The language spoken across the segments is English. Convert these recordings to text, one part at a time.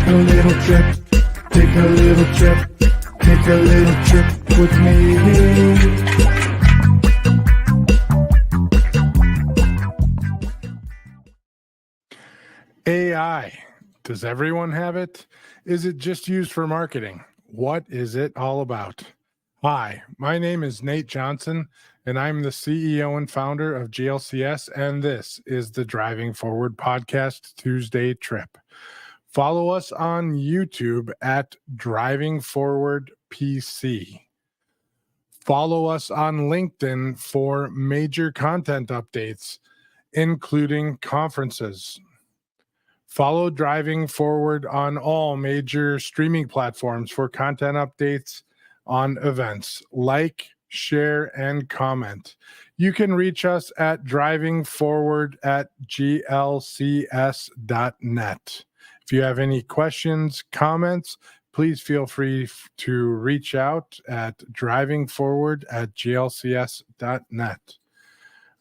a little trip, take a little trip, take a little trip with me. AI. Does everyone have it? Is it just used for marketing? What is it all about? Hi, my name is Nate Johnson, and I'm the CEO and founder of GLCS, and this is the Driving Forward Podcast Tuesday Trip. Follow us on YouTube at Driving Forward PC. Follow us on LinkedIn for major content updates, including conferences. Follow Driving Forward on all major streaming platforms for content updates on events. Like, share, and comment. You can reach us at drivingforward@glcs.net. If you have any questions, comments, please feel free to reach out at drivingforward@glcs.net.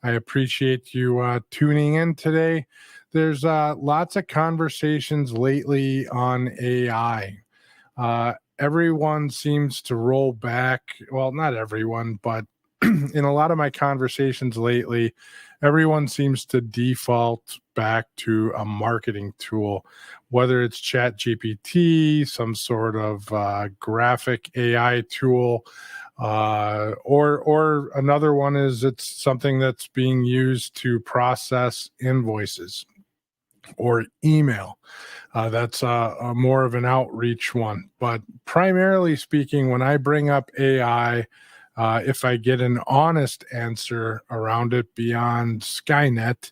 I appreciate you tuning in today. There's lots of conversations lately on AI. Everyone seems to roll back. Well, not everyone, but in a lot of my conversations lately, everyone seems to default back to a marketing tool, whether it's ChatGPT, some sort of graphic AI tool, or another one is it's something that's being used to process invoices or email. That's a more of an outreach one. But primarily speaking, when I bring up AI, if I get an honest answer around it beyond Skynet,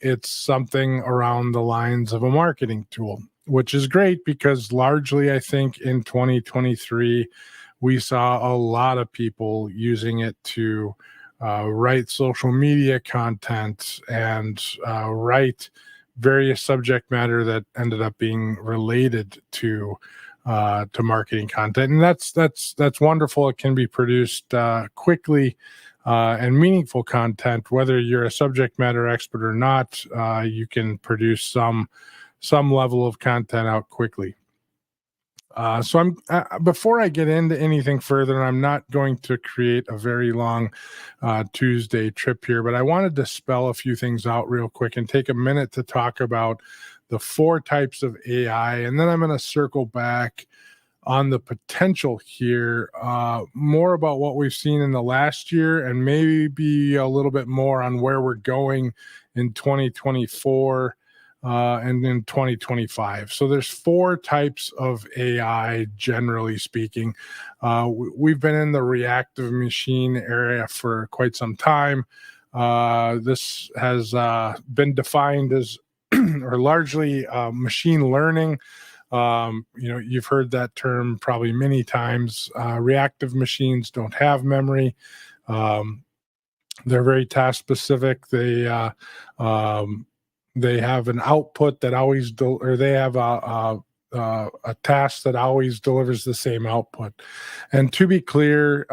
it's something around the lines of a marketing tool, which is great because largely I think in 2023, we saw a lot of people using it to write social media content and write various subject matter that ended up being related to marketing content, and that's wonderful. It can be produced quickly and meaningful content, whether you're a subject matter expert or not. You can produce some level of content out quickly. So I'm before I get into anything further, I'm not going to create a very long Tuesday trip here, but I wanted to spell a few things out real quick and take a minute to talk about the 4 types of AI, and then I'm going to circle back on the potential here, more about what we've seen in the last year, and maybe a little bit more on where we're going in 2024. And in 2025. So there's 4 types of AI, generally speaking. We've been in the reactive machine area for quite some time. This has been defined as or largely machine learning. You've heard that term probably many times. Reactive machines don't have memory. They're very task specific. They have an output that always, they have a task that always delivers the same output. And to be clear,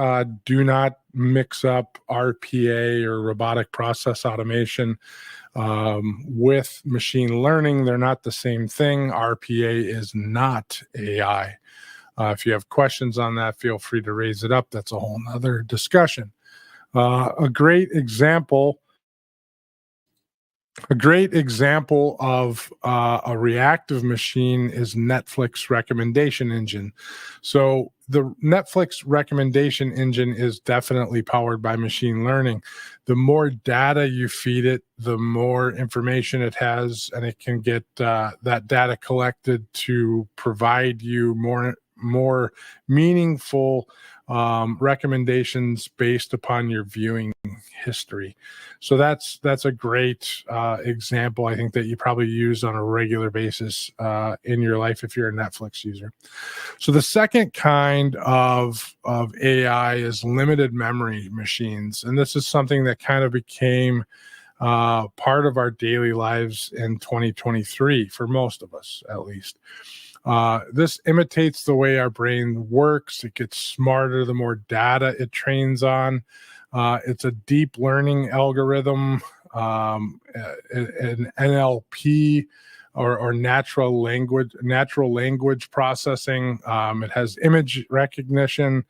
do not mix up RPA or robotic process automation with machine learning. They're not the same thing. RPA is not AI. If you have questions on that, feel free to raise it up. That's a whole nother discussion. A great example of a reactive machine is Netflix recommendation engine. So the Netflix recommendation engine is definitely powered by machine learning. The more data you feed it, the more information it has, and it can get that data collected to provide you more meaningful recommendations based upon your viewing history. So that's a great example, I think, that you probably use on a regular basis in your life if you're a Netflix user. So the second kind of AI is limited memory machines, and this is something that kind of became part of our daily lives in 2023 for most of us, at least. This imitates the way our brain works. It gets smarter the more data it trains on. It's a deep learning algorithm, an NLP or natural language processing. It has image recognition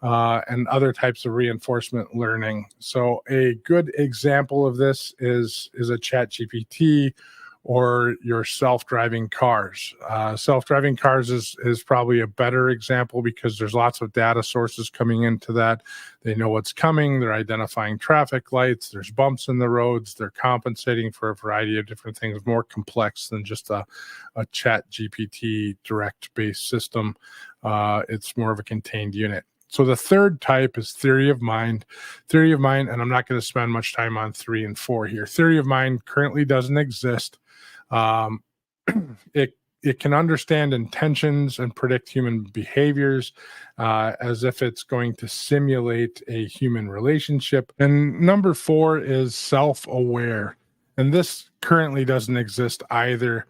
and other types of reinforcement learning. So a good example of this is a ChatGPT or your self-driving cars. Self-driving cars is probably a better example because there's lots of data sources coming into that. They know what's coming. They're identifying traffic lights. There's bumps in the roads. They're compensating for a variety of different things, more complex than just a ChatGPT direct-based system. It's more of a contained unit. So the third type is theory of mind. Theory of mind, and I'm not going to spend much time on 3 and 4 here. Theory of mind currently doesn't exist. It can understand intentions and predict human behaviors as if it's going to simulate a human relationship. And number 4 is self-aware. And this currently doesn't exist either.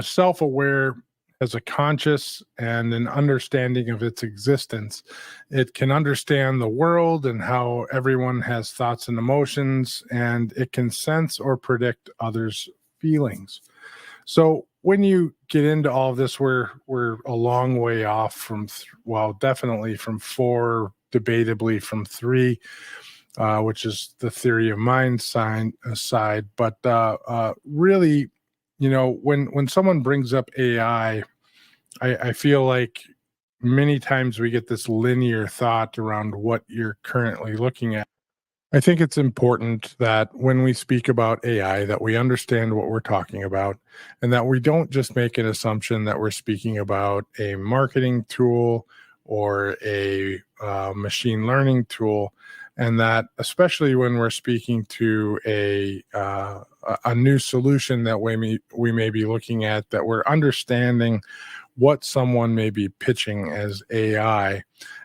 Self-aware has a conscious and an understanding of its existence. It can understand the world and how everyone has thoughts and emotions, and it can sense or predict others' feelings. So when you get into all of this, we're a long way off from, definitely from 4, debatably from 3, which is the theory of mind side. But really, when someone brings up AI, I feel like many times we get this linear thought around what you're currently looking at. I think it's important that when we speak about AI, that we understand what we're talking about and that we don't just make an assumption that we're speaking about a marketing tool or a machine learning tool, and that especially when we're speaking to a new solution that we may be looking at, that we're understanding what someone may be pitching as AI,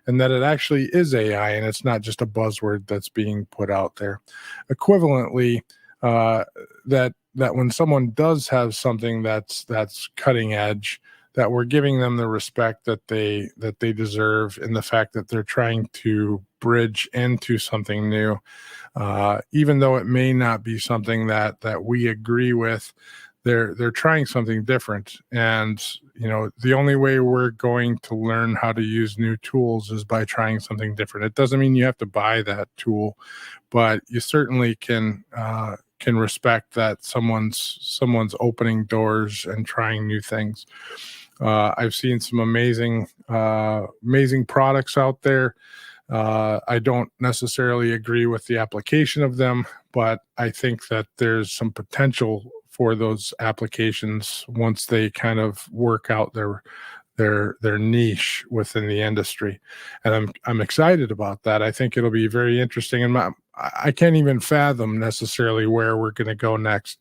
and that it actually is AI and it's not just a buzzword that's being put out there. Equivalently, that when someone does have something that's cutting edge, that we're giving them the respect that they deserve in the fact that they're trying to bridge into something new, even though it may not be something that we agree with. They're trying something different, and the only way we're going to learn how to use new tools is by trying something different. It doesn't mean you have to buy that tool, but you certainly can respect that someone's opening doors and trying new things. I've seen some amazing products out there. I don't necessarily agree with the application of them, but I think that there's some potential for those applications once they kind of work out their niche within the industry. And I'm excited about that. I think it'll be very interesting, and I can't even fathom necessarily where we're going to go next.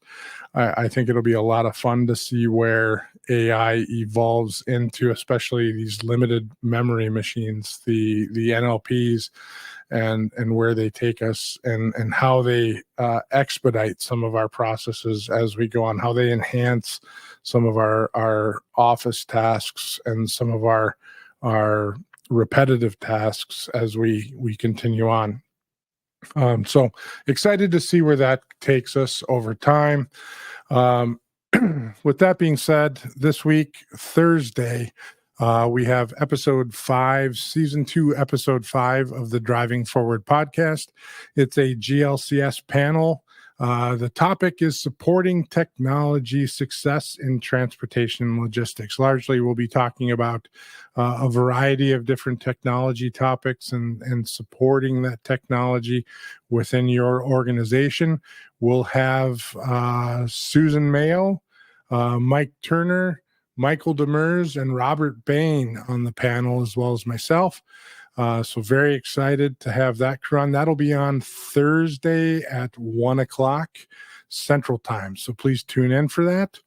I think it'll be a lot of fun to see where AI evolves into, especially these limited memory machines, the NLPs, and where they take us, and how they expedite some of our processes as we go on, how they enhance some of our office tasks and some of our repetitive tasks as we continue on. So excited to see where that takes us over time. With that being said, this week, Thursday, we have episode 5, season 2, episode 5 of the Driving Forward podcast. It's a GLCS panel. The topic is supporting technology success in transportation and logistics. Largely, we'll be talking about a variety of different technology topics and supporting that technology within your organization. We'll have Susan Mayo, Mike Turner, Michael Demers, and Robert Bain on the panel, as well as myself. So very excited to have that crew on. That'll be on Thursday at 1:00 Central Time. So please tune in for that.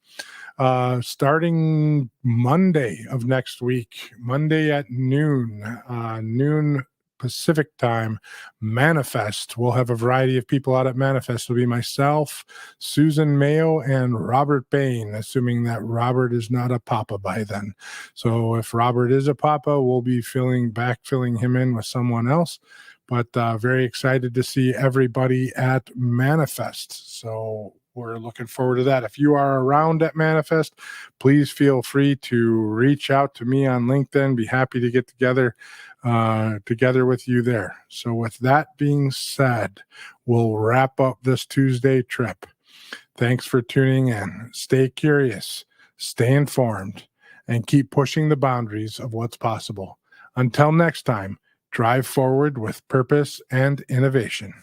Starting Monday of next week, Monday at noon Pacific time, Manifest. We'll have a variety of people out at Manifest. It'll be myself, Susan Mayo, and Robert Bain, assuming that Robert is not a papa by then. So if Robert is a papa, we'll be filling him in with someone else. But very excited to see everybody at Manifest. So we're looking forward to that. If you are around at Manifest, please feel free to reach out to me on LinkedIn. Be happy to get together with you there. So with that being said, we'll wrap up this Tuesday trip. Thanks for tuning in. Stay curious, stay informed, and keep pushing the boundaries of what's possible. Until next time, drive forward with purpose and innovation.